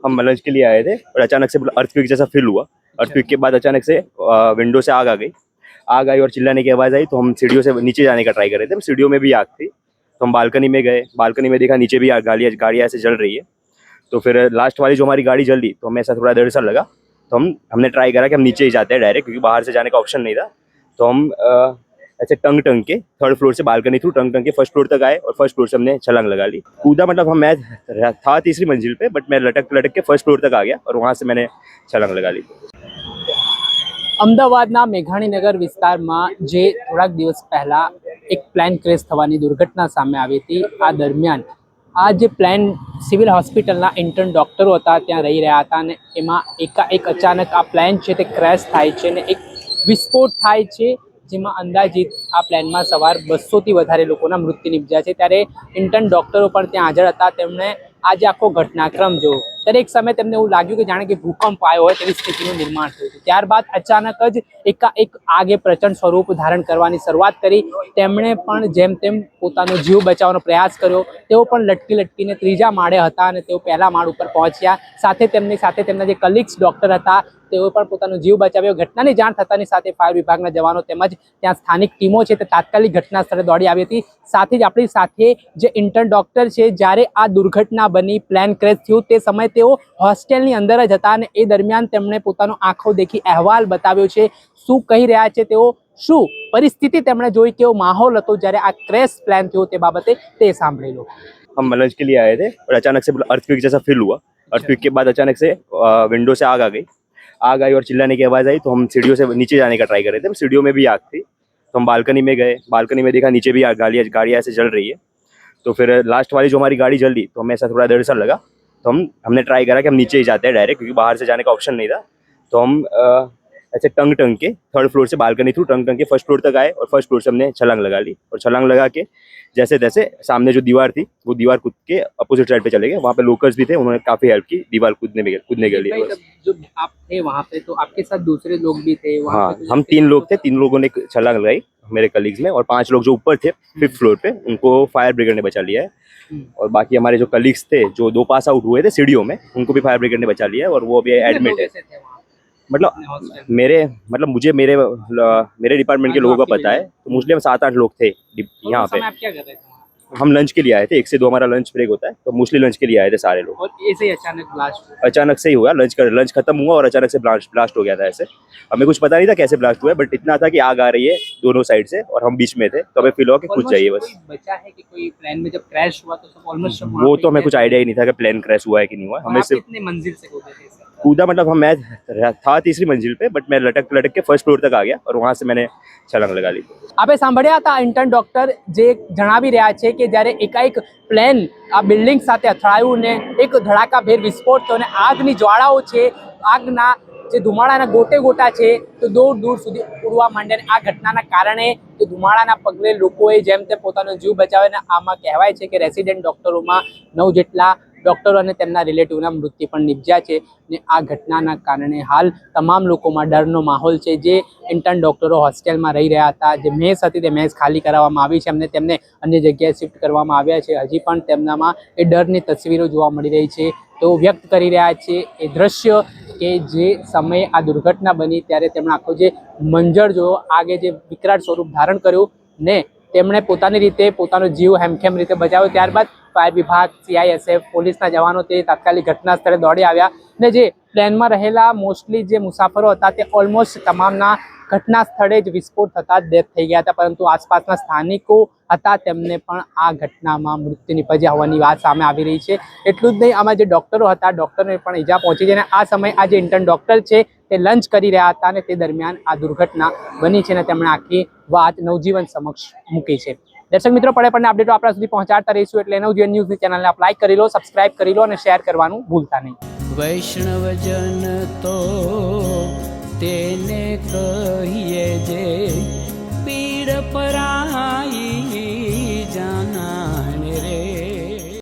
हम लंच के लिए आए थे और अचानक से अर्थक्वेक जैसा फील हुआ। अर्थक्वेक के बाद अचानक से विंडो से आग आ गई और चिल्लाने की आवाज़ आई, तो हम सीढ़ियों से नीचे जाने का ट्राई कर रहे थे। सीढ़ियों में भी आग थी, तो हम बालकनी में गए। बालकनी में देखा नीचे भी गाड़ियाँ ऐसे जल रही है। तो फिर लास्ट वाली जो हमारी गाड़ी जल्दी, तो हमें ऐसा थोड़ा डर सा लगा, तो हमने ट्राई करा कि हम नीचे ही जाते हैं डायरेक्ट, क्योंकि बाहर से जाने का ऑप्शन नहीं था। तो हम ऐसे टंग के थर्ड फ्लोर से बालकनी थ्रू टंग के फर्स्ट फ्लोर तक आए और फर्स्ट फ्लोर से हमने छलांग लगा ली। कूदा मतलब मैं था तीसरी मंजिल पे, बट मैं लटक के फर्स्ट फ्लोर तक आ गया और वहाँ से मैंने छलांग लगा ली। અમદાવાદના મેઘાણીનગર વિસ્તારમાં જે થોડાક દિવસ પહેલાં એક પ્લેન ક્રેશ થવાની દુર્ઘટના સામે આવી હતી, આ દરમિયાન આ જે પ્લેન સિવિલ હોસ્પિટલના ઇન્ટર્ન ડૉક્ટરો હતા ત્યાં રહી રહ્યા હતા અને એમાં એકાએક અચાનક આ પ્લેન છે તે ક્રેશ થાય છે અને એક વિસ્ફોટ થાય છે, જેમાં અંદાજિત આ પ્લેનમાં સવાર 200થી વધારે લોકોના મૃત્યુ નિપજ્યા છે। ત્યારે ઇન્ટર્ન ડૉક્ટરો પણ ત્યાં હાજર હતા। તેમણે આજે આખો ઘટનાક્રમ જોયો ત્યારે એક સમય તેમને એવું લાગ્યું કે જાણે કે ભૂકંપ આવ્યો હોય તેવી સ્થિતિનું નિર્માણ થયું હતું। ત્યારબાદ અચાનક જ એકાએક આગે પ્રચંડ સ્વરૂપ ધારણ કરવાની શરૂઆત કરી। તેમણે પણ જેમ તેમ પોતાનો જીવ બચાવવાનો પ્રયાસ કર્યો। તેઓ પણ લટકીને ત્રીજા માળે હતા અને તેઓ પહેલા માળ ઉપર પહોંચ્યા। સાથે તેમની સાથે તેમના જે કલીગ્સ ડૉક્ટર હતા તેઓ પણ પોતાનો જીવ બચાવ્યો। ઘટનાની જાણ થતાની સાથે ફાયર વિભાગના જવાનો તેમજ ત્યાં સ્થાનિક ટીમો છે તે તાત્કાલિક ઘટના સ્થળે દોડી આવી હતી। સાથે જ આપણી સાથે જે ઇન્ટર્ન ડૉક્ટર છે, જ્યારે આ દુર્ઘટના બની, પ્લેન ક્રેશ થયું તે સમયે તેઓ હોસ્ટેલની અંદર જ હતા અને એ દરમિયાન તેમણે પોતાનો આંખો દેખી અહેવાલ બતાવ્યો છે। શું કહી રહ્યા છે તેઓ, શું પરિસ્થિતિ તેમણે જોઈ, કેવો માહોલ હતો જ્યારે આ ક્રેશ પ્લાન થયો તે બાબતે તે સાંભળી લો। हम लंच के लिए आए थे और अचानक से अर्थक्वेक जैसा फील हुआ। अर्थक्वेक के बाद अचानक से विंडो से आग आ गई और चिल्लाने की आवाज़ आई, तो हम सीढ़ियों से नीचे जाने का ट्राई कर रहे थे। सीढ़ियों में भी आग थी, तो हम बालकनी में गए। बालकनी में देखा नीचे भी गाड़ियाँ ऐसे जल रही है। तो फिर लास्ट वाली जो हमारी गाड़ी जल्दी, तो हमें ऐसा थोड़ा डर सा लगा, तो हमने ट्राई करा कि हम नीचे ही जाते हैं डायरेक्ट, क्योंकि बाहर से जाने का ऑप्शन नहीं था। तो हम ऐसे टंग के थर्ड फ्लोर से बालकनी थ्रू टंग के फर्स्ट फ्लोर तक आए और फर्स्ट फ्लोर से हमने छलांग लगा ली। और छलांग लगा के जैसे तैसे सामने जो दीवार थी, वो दीवार कूद के अपोजिट साइड पे चले गए। वहाँ पे लोकल्स भी थे, उन्होंने काफ़ी हेल्प की दीवार कूदने के लिए। जो आप थे वहाँ पे, तो आपके साथ दूसरे लोग भी थे वहाँ हाँ, पे? हम 3 लोग थे। 3 लोगों ने छलांग लगाई मेरे कलीग्स में, और 5 लोग जो ऊपर थे 5th फ्लोर पे, उनको फायर ब्रिगेड ने बचा लिया है। और बाकी हमारे जो कलीग्स थे जो 2 पास आउट हुए थे सीढ़ियों में, उनको भी फायर ब्रिगेड ने बचा लिया है और वो अभी एडमिट है। मुझे मेरे डिपार्टमेंट के लोगों का पता है, तो मोस्टली हम 7-8 लोग थे यहाँ पे। आप क्या कर रहे थे? हम लंच के लिए आए थे, 1 से 2 हमारा लंच ब्रेक होता है, तो मोस्टली लंच के लिए आए थे सारे लोग। और ऐसे ही अचानक ब्लास्ट हुआ? अचानक से ही हुआ, लंच खत्म हुआ और अचानक से ब्लास्ट हो गया था। ऐसे हमें कुछ पता नहीं था कैसे ब्लास्ट हुआ है, बट इतना था कि आग आ रही है दोनों साइड से और हम बीच में थे, तो हमें फील हुआ कि कुछ चाहिए बस। बचा है कि कोई प्लेन में जब क्रैश हुआ तो सब ऑलमोस्ट वो तो हमें कुछ आइडिया ही नहीं था कि प्लेन क्रैश हुआ है कि नहीं हुआ। हमें सिर्फ कितने मंजिल से कूदे थे? कूदा मतलब मैं था तीसरी मंजिल पे, बट मैं लटक के फर्स्ट फ्लोर तक आ गया और वहाँ से मैंने छलांग लगा ली। આપણે સાંભળ્યા હતા ઇન્ટર્ન ડોક્ટર જે જણાવી રહ્યા છે કે જ્યારે એકાએક પ્લેન આ બિલ્ડિંગ સાથે અથડાયું ને એક ધડાકાભેર વિસ્ફોટ થયો અને આગની જ્વાળાઓ છે, આગના જે ધુમાડાના ગોટા છે તો દૂર સુધી ઉડવા માંડ્યા અને આ ઘટનાના કારણે જે ધુમાડાના પગલે લોકોએ જેમ તેમ પોતાનો જીવ બચાવ્યો અને આમાં કહેવાય છે કે રેસિડેન્ટ ડૉક્ટરોમાં 9 જેટલા ડૉક્ટરો અને તેમના રિલેટિવના મૃત્યુ પણ નિપજ્યા છે ને આ ઘટનાના કારણે હાલ તમામ લોકોમાં ડરનો માહોલ છે। જે ઇન્ટર્ન ડૉક્ટરો હોસ્ટેલમાં રહી રહ્યા હતા, જે મેસ હતી તે મેસ ખાલી કરાવવામાં આવી છે, એમને તેમને અન્ય જગ્યાએ શિફ્ટ કરવામાં આવ્યા છે। હજી પણ તેમનામાં એ ડરની તસવીરો જોવા મળી રહી છે। તેઓ વ્યક્ત કરી રહ્યા છે એ દ્રશ્ય કે જે સમયે આ દુર્ઘટના બની ત્યારે તેમણે આખો જે મંજર જોયો, આગે જે વિકરાળ સ્વરૂપ ધારણ કર્યું ને તેમણે પોતાની રીતે પોતાનો જીવ હેમખેમ રીતે બચાવ્યો। ત્યારબાદ ફાયર વિભાગ, CISF, પોલીસના જવાનો તે તાત્કાલિક ઘટના સ્થળે દોડી આવ્યા ને જે પ્લેનમાં રહેલા મોસ્ટલી જે મુસાફરો હતા તે ઓલમોસ્ટ તમામના ઘટના સ્થળે જ વિસ્ફોટ થતાં જ ડેથ થઈ ગયા હતા, પરંતુ આસપાસના સ્થાનિકો હતા તેમને પણ આ ઘટનામાં મૃત્યુ નિપજ્યા હોવાની વાત સામે આવી રહી છે। એટલું જ નહીં, આમાં જે ડૉક્ટરો હતા ડૉક્ટરને પણ ઈજા પહોંચી છે અને આ સમયે આ જે ઇન્ટર્ન ડૉક્ટર છે તે લંચ કરી રહ્યા હતા અને તે દરમિયાન આ દુર્ઘટના બની છે અને તેમણે આખી વાત નવજીવન સમક્ષ મૂકી છે। દર્શક મિત્રો, પડે અપડેટો આપણા સુધી પહોંચાડતા રહીશું, એટલે નવજીવન ન્યૂઝની ચેનલને આપ લાઈક કરી લો, સબસ્ક્રાઇબ કરી લો અને શેર કરવાનું ભૂલતા નહીં। વૈષ્ણવજન તો તેને કહીએ જે પીડ પરા